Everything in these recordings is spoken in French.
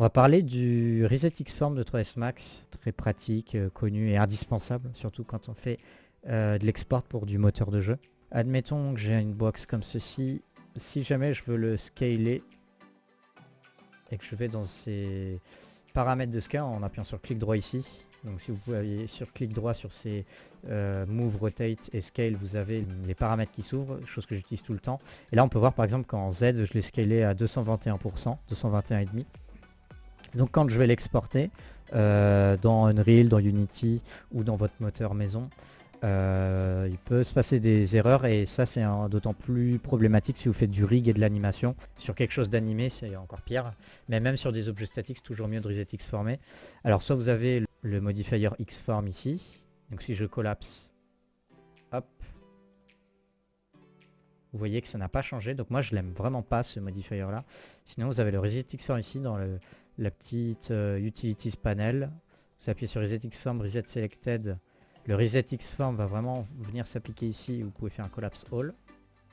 On va parler du Reset X-Form de 3ds Max, très pratique, connu et indispensable, surtout quand on fait de l'export pour du moteur de jeu. Admettons que j'ai une box comme ceci, si jamais je veux le scaler et que je vais dans ces paramètres de scale en appuyant sur clic droit ici, donc si vous pouvez aller sur clic droit sur ces Move, Rotate et Scale, vous avez les paramètres qui s'ouvrent, chose que j'utilise tout le temps. Et là on peut voir par exemple qu'en Z je l'ai scalé à 221%, 221,5%. Donc quand je vais l'exporter dans Unreal, dans Unity ou dans votre moteur maison, il peut se passer des erreurs et ça c'est d'autant plus problématique si vous faites du rig et de l'animation. Sur quelque chose d'animé c'est encore pire, mais même sur des objets statiques c'est toujours mieux de reset Xformer. Alors soit vous avez le modifier Xform ici, donc si je collapse, hop, vous voyez que ça n'a pas changé, donc moi je l'aime vraiment pas ce modifier là. Sinon vous avez le reset Xform ici dans la petite Utilities panel, vous appuyez sur Reset Xform, Reset Selected, le Reset Xform va vraiment venir s'appliquer ici, vous pouvez faire un Collapse All,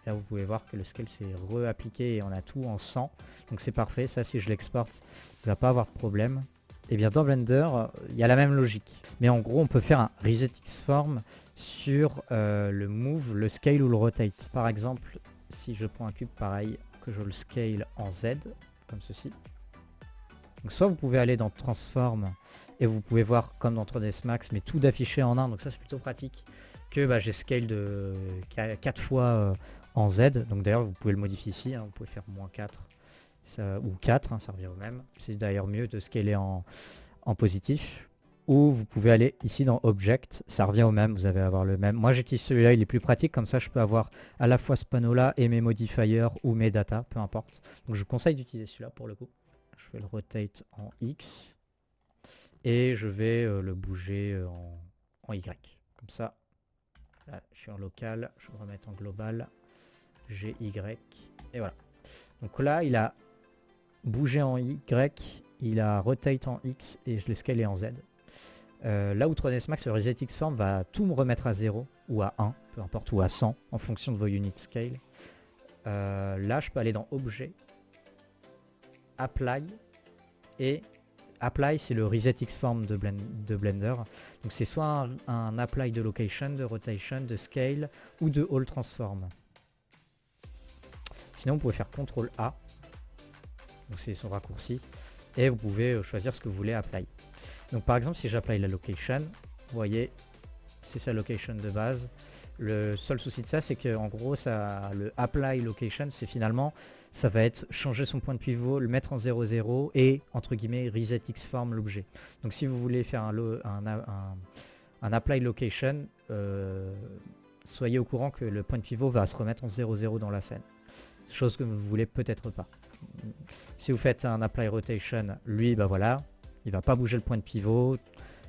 là vous pouvez voir que le scale s'est re-appliqué et on a tout en 100, donc c'est parfait, ça si je l'exporte, il ne va pas avoir de problème. Et bien dans Blender, il y a la même logique, mais en gros on peut faire un Reset Xform sur le Move, le Scale ou le Rotate. Par exemple, si je prends un cube pareil, que je le scale en Z, comme ceci, donc soit vous pouvez aller dans Transform et vous pouvez voir comme dans 3ds Max mais tout d'afficher en 1, donc ça c'est plutôt pratique que j'ai scale de 4 fois en Z, donc d'ailleurs vous pouvez le modifier ici, hein, vous pouvez faire -4 ça, ou 4, hein, ça revient au même, c'est d'ailleurs mieux de scaler en positif, ou vous pouvez aller ici dans Object, ça revient au même, vous allez avoir le même. Moi j'utilise celui-là, il est plus pratique, comme ça je peux avoir à la fois ce panneau là et mes modifiers ou mes data, peu importe, donc je vous conseille d'utiliser celui-là pour le coup. Je vais le rotate en X et je vais le bouger en Y. Comme ça, là je suis en local, je vais le remettre en global, GY, et voilà. Donc là, il a bougé en Y, il a rotate en X et je l'ai scalé en Z. Là où 3ds Max, le Reset Xform va tout me remettre à 0 ou à 1, peu importe, ou à 100 en fonction de vos unit scale. Là, je peux aller dans Objet, Apply, et Apply c'est le Reset Xform de Blender, donc c'est soit un Apply de Location, de Rotation, de Scale ou de All Transform. Sinon vous pouvez faire CTRL A, donc c'est son raccourci, et vous pouvez choisir ce que vous voulez Apply. Donc par exemple si j'apply la Location, vous voyez c'est sa location de base. Le seul souci de ça c'est que en gros le Apply Location c'est finalement ça va être changer son point de pivot, le mettre en 0,0 et entre guillemets Reset Xform l'objet. Donc si vous voulez faire un Apply Location, soyez au courant que le point de pivot va se remettre en 0,0 dans la scène. Chose que vous voulez peut-être pas. Si vous faites un Apply Rotation, lui, bah voilà, il va pas bouger le point de pivot,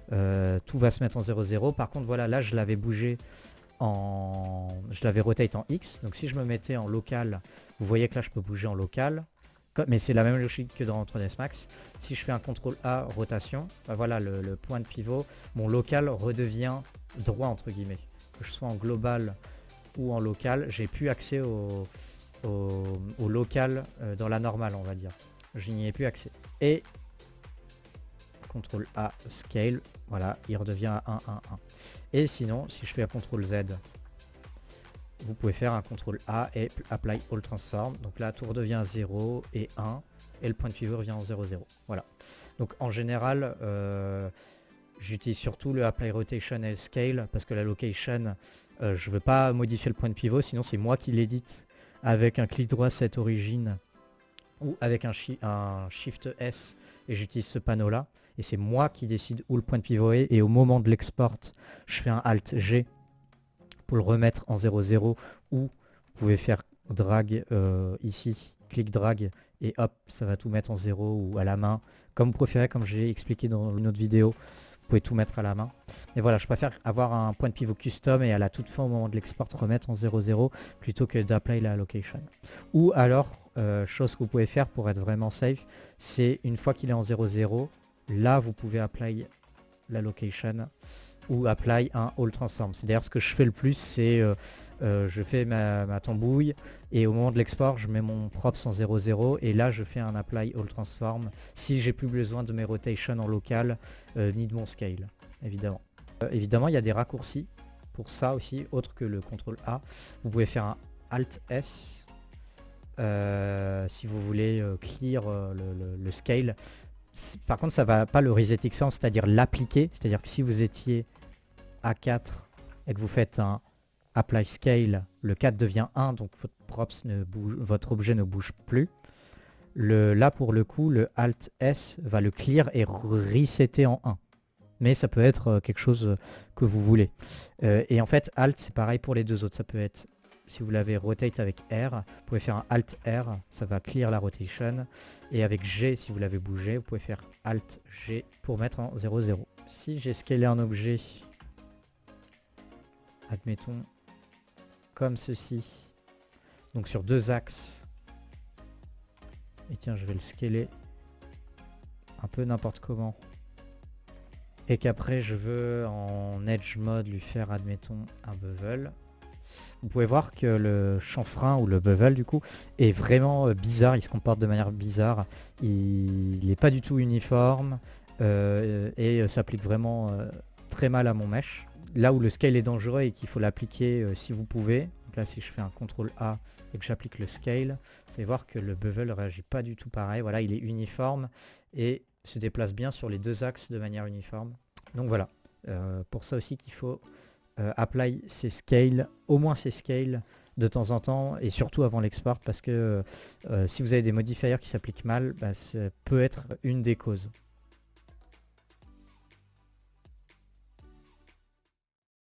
tout va se mettre en 0,0. Par contre, voilà, là je l'avais bougé je l'avais rotate en X, donc si je me mettais en local, vous voyez que là je peux bouger en local, mais c'est la même logique que dans 3ds Max. Si je fais un CTRL A rotation, bah voilà le point de pivot, mon local redevient droit entre guillemets. Que je sois en global ou en local, j'ai plus accès au local dans la normale on va dire. Je n'y ai plus accès. Et CTRL A Scale, voilà, il redevient à 1, 1, 1. Et sinon, si je fais un CTRL Z, vous pouvez faire un CTRL A et Apply All Transform. Donc là, tout redevient 0 et 1, et le point de pivot revient en 0, 0. Voilà. Donc en général, j'utilise surtout le Apply Rotation et Scale, parce que la Location, je ne veux pas modifier le point de pivot, sinon c'est moi qui l'édite avec un clic droit Set Origin, ou avec un Shift S, et j'utilise ce panneau là. Et c'est moi qui décide où le point de pivot est, et au moment de l'export, je fais un Alt G pour le remettre en 0,0, ou vous pouvez faire drag ici, clic drag, et hop, ça va tout mettre en 0 ou à la main, comme vous préférez, comme j'ai expliqué dans une autre vidéo, vous pouvez tout mettre à la main. Mais voilà, je préfère avoir un point de pivot custom et à la toute fin, au moment de l'export, remettre en 0,0 plutôt que d'apply la location. Ou alors, chose que vous pouvez faire pour être vraiment safe, c'est une fois qu'il est en 0,0, là vous pouvez apply la location ou apply un all transform. C'est d'ailleurs ce que je fais le plus, c'est je fais ma tambouille et au moment de l'export je mets mon props en 0,0 et là je fais un apply all transform si j'ai plus besoin de mes rotations en local ni de mon scale évidemment. Évidemment il y a des raccourcis pour ça aussi autre que le CTRL A. Vous pouvez faire un Alt S si vous voulez clear le scale. Par contre ça va pas le reset Xform, c'est-à-dire l'appliquer, c'est-à-dire que si vous étiez à 4 et que vous faites un apply scale, le 4 devient 1 donc votre props ne bouge, votre objet ne bouge plus. Là pour le coup le Alt S va le clear et resetter en 1. Mais ça peut être quelque chose que vous voulez. Et en fait Alt c'est pareil pour les deux autres, ça peut être si vous l'avez rotate avec R, vous pouvez faire un Alt R, ça va clear la rotation. Et avec G, si vous l'avez bougé, vous pouvez faire Alt G pour mettre en 0,0. Si j'ai scalé un objet, admettons, comme ceci, donc sur deux axes, et tiens, je vais le scaler un peu n'importe comment, et qu'après je veux en Edge mode lui faire, admettons, un bevel. Vous pouvez voir que le chanfrein ou le bevel du coup est vraiment bizarre, il se comporte de manière bizarre, il n'est pas du tout uniforme et s'applique vraiment très mal à mon mesh. Là où le scale est dangereux et qu'il faut l'appliquer si vous pouvez, donc là si je fais un CTRL A et que j'applique le scale, vous allez voir que le bevel ne réagit pas du tout pareil, voilà il est uniforme et se déplace bien sur les deux axes de manière uniforme. Donc voilà, pour ça aussi qu'il faut apply ses scales, au moins ses scales de temps en temps et surtout avant l'export parce que si vous avez des modifiers qui s'appliquent mal, bah, ça peut être une des causes.